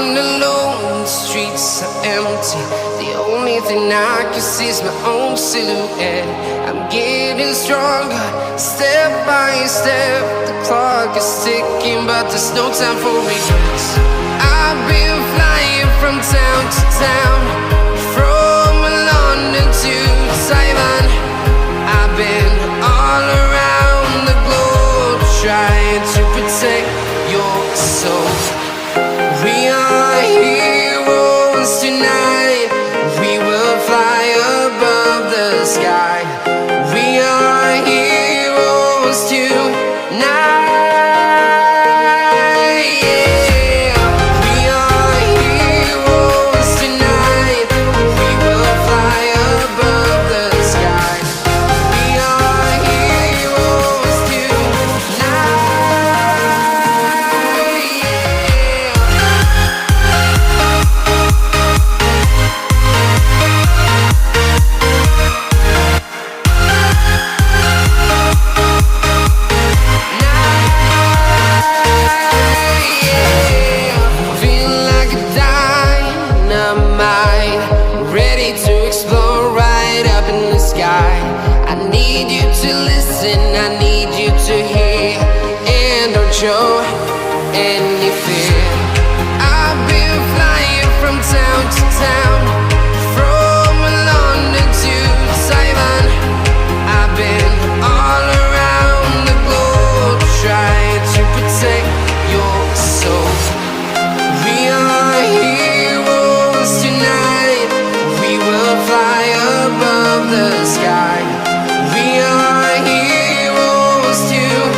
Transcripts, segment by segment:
I'm alone, the streets are empty. The only thing I can see is my own silhouette. I'm getting stronger, step by step. The clock is ticking, but there's no time for regrets. I've been flying from town to town, from London to Taiwan. I've been all around the globe, trying to protect your soul. We are heroes tonight. We will fly above the sky. We are heroes tonight. I need you to listen, I need you to hear, and don't show any fear. I've been flying from town to town, from London to Taiwan. I've been all around the globe, trying to protect your soul. We are heroes tonight. We will fly above the sky. We are heroes tonight.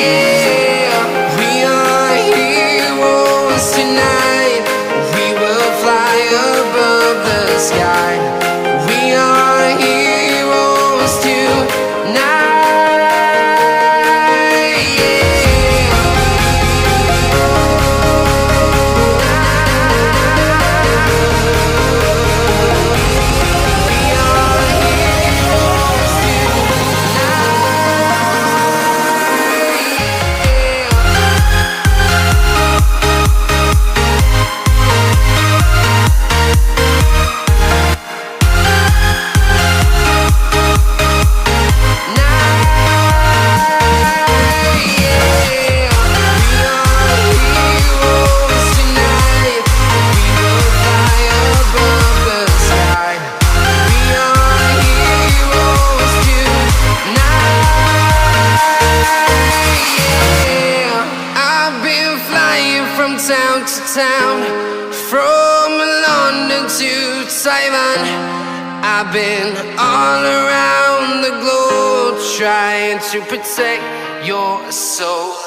Yeah. We are heroes tonight. We will fly above the sky. We are heroes tonight. From town to town, from London to Taiwan. I've been all around the globe, trying to protect your soul.